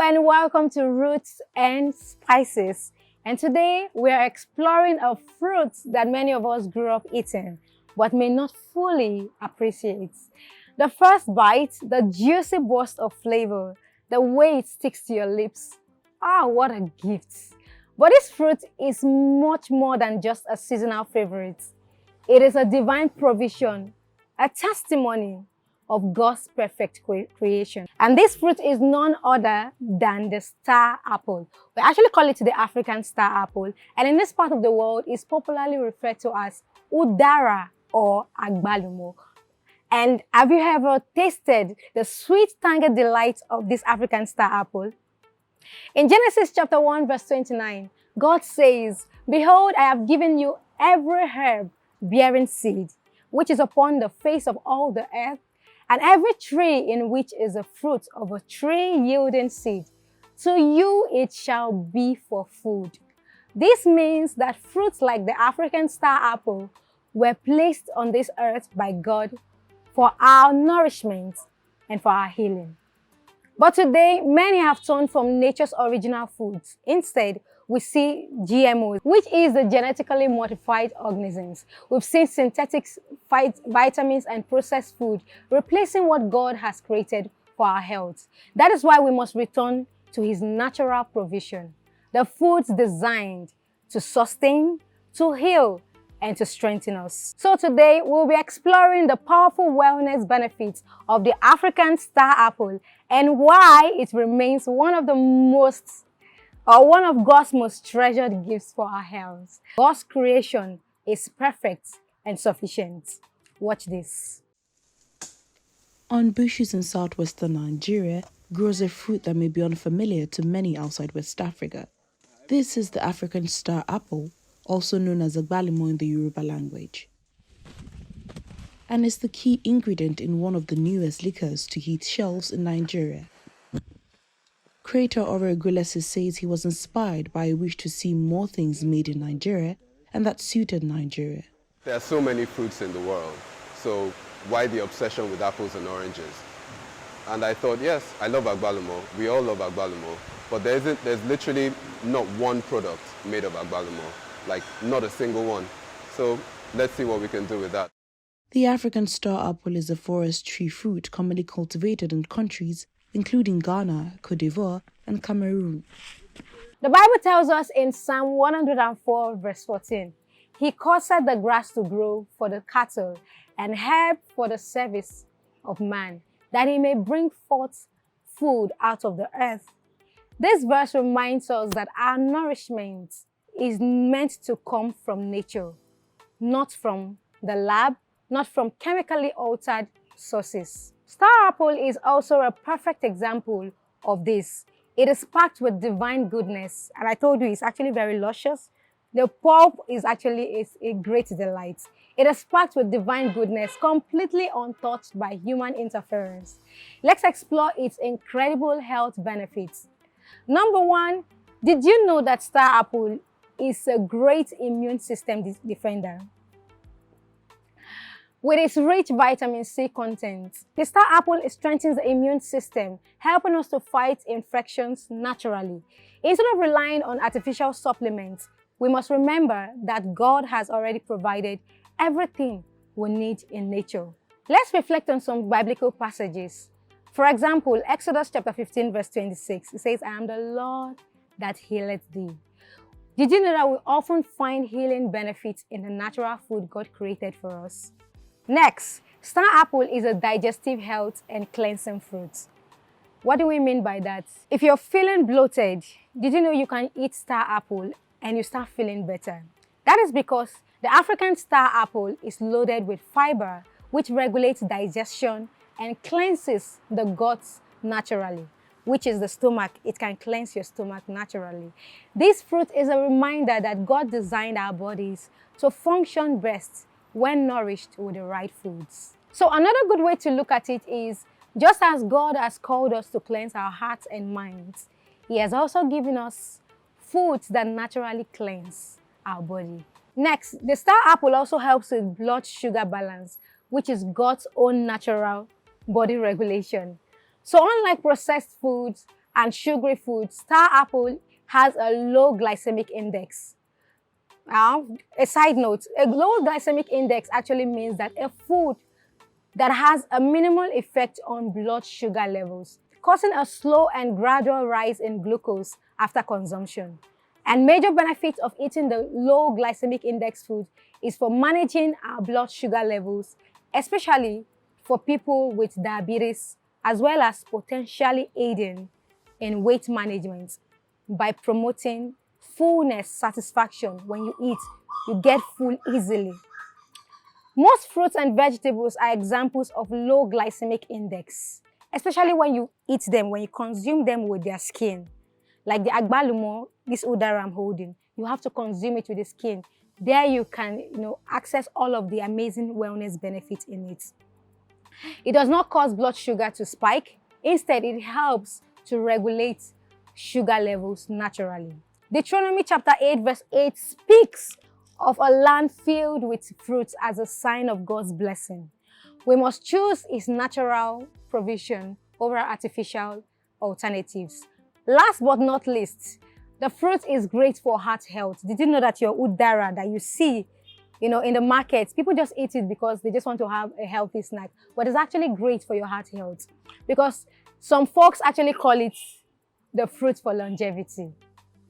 and welcome to Roots and Spices. And today we are exploring a fruit that many of us grew up eating but may not fully appreciate. The first bite, the juicy burst of flavor, the way it sticks to your lips. Ah, what a gift! But this fruit is much more than just a seasonal favorite. It is a divine provision, a testimony of God's perfect creation. And this fruit is none other than the star apple. We actually call it the African star apple. And in this part of the world, it's popularly referred to as udara or agbalumo. And have you ever tasted the sweet tangy delight of this African star apple? In Genesis chapter 1 verse 29, God says, "Behold, I have given you every herb bearing seed, which is upon the face of all the earth, and every tree in which is the fruit of a tree yielding seed. To you it shall be for food." This means that fruits like the African star apple were placed on this earth by God for our nourishment and for our healing. But today, many have turned from nature's original foods. Instead, we see GMOs, which is the genetically modified organisms. We've seen synthetic vitamins and processed food replacing what God has created for our health. That is why we must return to His natural provision, the foods designed to sustain, to heal, and to strengthen us. So today, we'll be exploring the powerful wellness benefits of the African star apple and why it remains one of God's most treasured gifts for our health. God's creation is perfect and sufficient. Watch this. On bushes in southwestern Nigeria grows a fruit that may be unfamiliar to many outside West Africa. This is the African star apple, also known as agbalumo in the Yoruba language, and is the key ingredient in one of the newest liquors to hit shelves in Nigeria. Creator Ore Egwuelesi says he was inspired by a wish to see more things made in Nigeria, and that suited Nigeria. There are so many fruits in the world, so why the obsession with apples and oranges? And I thought, yes, I love agbalumo, we all love agbalumo, but there's literally not one product made of agbalumo. Like, not a single one. So let's see what we can do with that. The African star apple is a forest tree fruit commonly cultivated in countries including Ghana, Cote d'Ivoire, and Cameroon. The Bible tells us in Psalm 104 verse 14, "He causeth the grass to grow for the cattle and herb for the service of man, that he may bring forth food out of the earth." This verse reminds us that our nourishment is meant to come from nature, not from the lab, not from chemically altered sources. Star apple is also a perfect example of this. It is packed with divine goodness, and I told you it's actually very luscious. The pulp is actually a great delight. It is packed with divine goodness, completely untouched by human interference. Let's explore its incredible health benefits. Number one, did you know that star apple is a great immune system defender? With its rich vitamin C content, the star apple strengthens the immune system, helping us to fight infections naturally. Instead of relying on artificial supplements, we must remember that God has already provided everything we need in nature. Let's reflect on some biblical passages. For example, Exodus chapter 15 verse 26, it says, "I am the Lord that healeth thee." Did you know that we often find healing benefits in the natural food God created for us? Next, star apple is a digestive health and cleansing fruit. What do we mean by that? If you're feeling bloated, did you know you can eat star apple and you start feeling better? That is because the African star apple is loaded with fiber, which regulates digestion and cleanses the guts naturally, which is the stomach. It can cleanse your stomach naturally. This fruit is a reminder that God designed our bodies to function best when nourished with the right foods. So another good way to look at it is, just as God has called us to cleanse our hearts and minds, He has also given us foods that naturally cleanse our body. Next, the star apple also helps with blood sugar balance, which is God's own natural body regulation. So unlike processed foods, and sugary food, star apple has a low glycemic index. Now, a side note, a low glycemic index actually means that a food that has a minimal effect on blood sugar levels, causing a slow and gradual rise in glucose after consumption. And major benefits of eating the low glycemic index food is for managing our blood sugar levels, especially for people with diabetes, as well as potentially aiding in weight management by promoting fullness satisfaction. When you eat, you get full easily. Most fruits and vegetables are examples of low glycemic index, especially when you eat them, when you consume them with their skin. Like the agbalumo, this udara I'm holding, you have to consume it with the skin. There you can, access all of the amazing wellness benefits in it. It does not cause blood sugar to spike. Instead, it helps to regulate sugar levels naturally. Deuteronomy chapter 8 verse 8 speaks of a land filled with fruits as a sign of God's blessing. We must choose His natural provision over artificial alternatives. Last but not least, the fruit is great for heart health. Did you know that your udara that you see, in the market, people just eat it because they just want to have a healthy snack. But it's actually great for your heart health because some folks actually call it the fruit for longevity.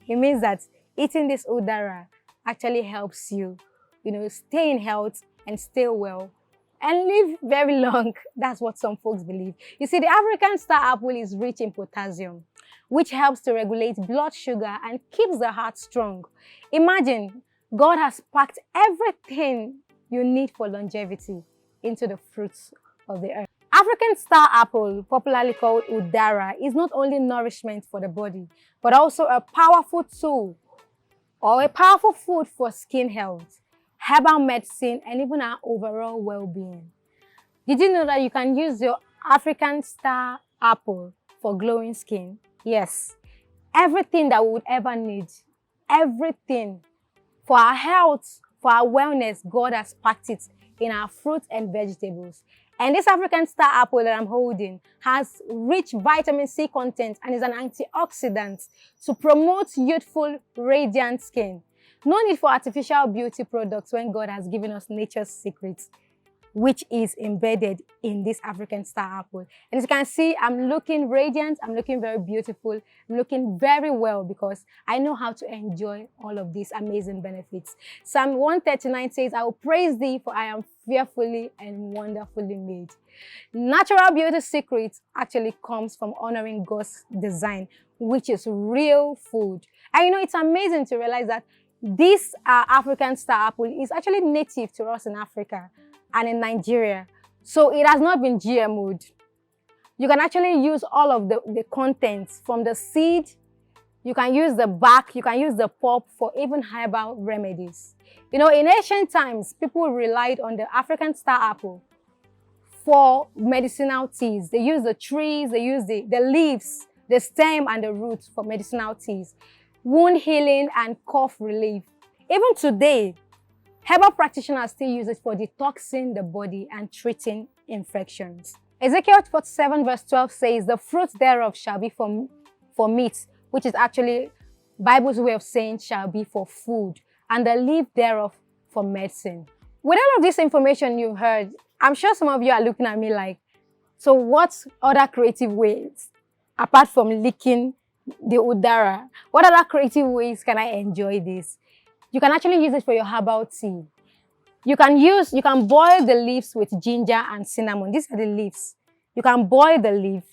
It means that eating this udara actually helps you, stay in health and stay well and live very long. That's what some folks believe. You see, the African star apple is rich in potassium, which helps to regulate blood sugar and keeps the heart strong. Imagine, God has packed everything you need for longevity into the fruits of the earth. African star apple, popularly called udara, is not only nourishment for the body, but also a powerful tool or a powerful food for skin health, herbal medicine, and even our overall well-being. Did you know that you can use your African star apple for glowing skin? Yes, everything that we would ever need, everything for our health, for our wellness, God has packed it in our fruits and vegetables. And this African star apple that I'm holding has rich vitamin C content and is an antioxidant to promote youthful, radiant skin. No need for artificial beauty products when God has given us nature's secrets, which is embedded in this African star apple. And as you can see, I'm looking radiant, I'm looking very beautiful, I'm looking very well because I know how to enjoy all of these amazing benefits. Psalm 139 says, I will praise thee for I am fearfully and wonderfully made. Natural beauty secrets actually comes from honoring God's design, which is real food. And it's amazing to realize that this African star apple is actually native to us in Africa and in Nigeria. So it has not been GMO'd. You can actually use all of the contents from the seed. You can use the bark, you can use the pulp for even herbal remedies. In ancient times, people relied on the African star apple for medicinal teas. They use the trees, they use the leaves, the stem and the roots for medicinal teas, wound healing and cough relief. Even today, herbal practitioners still use it for detoxing the body and treating infections. Ezekiel 47 verse 12 says, the fruit thereof shall be for meat, which is actually Bible's way of saying shall be for food, and the leaf thereof for medicine. With all of this information you've heard, I'm sure some of you are looking at me like, so what other creative ways, apart from licking the udara, what other creative ways can I enjoy this? You can actually use it for your herbal tea. You can boil the leaves with ginger and cinnamon. These are the leaves. You can boil the leaf.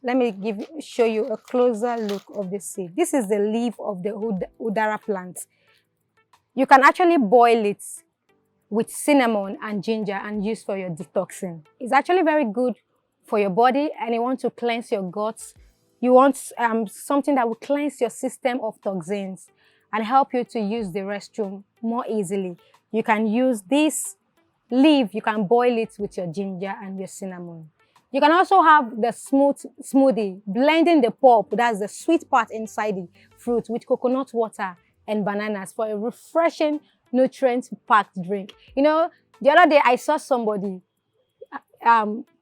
Let me show you a closer look of the seed. This is the leaf of the udara plant. You can actually boil it with cinnamon and ginger and use for your detoxing. It's actually very good for your body, and you want to cleanse your guts. You want something that will cleanse your system of toxins and help you to use the restroom more easily. You can use this leaf, you can boil it with your ginger and your cinnamon. You can also have the smoothie, blending the pulp, that's the sweet part inside the fruit, with coconut water and bananas for a refreshing, nutrient-packed drink. The other day I saw somebody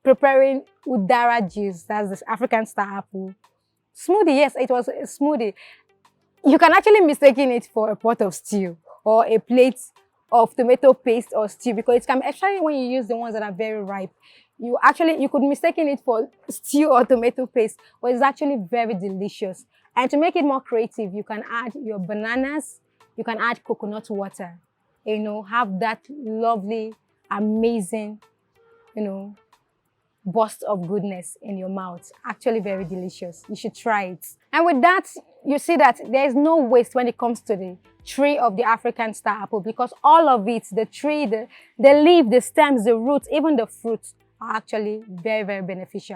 preparing udara juice, that's the African star apple, Smoothie, yes, it was a smoothie. You can actually mistaken it for a pot of stew or a plate of tomato paste or stew, because it can, especially when you use the ones that are very ripe, you could mistaken it for stew or tomato paste, but it's actually very delicious. And to make it more creative, you can add your bananas, you can add coconut water, you know, have that lovely, amazing, you know, burst of goodness in your mouth. Actually very delicious. You should try it. And with that, you see that there is no waste when it comes to the tree of the African star apple, because all of it, the tree, the leaf, the stems, the roots, even the fruits, are actually very, very beneficial.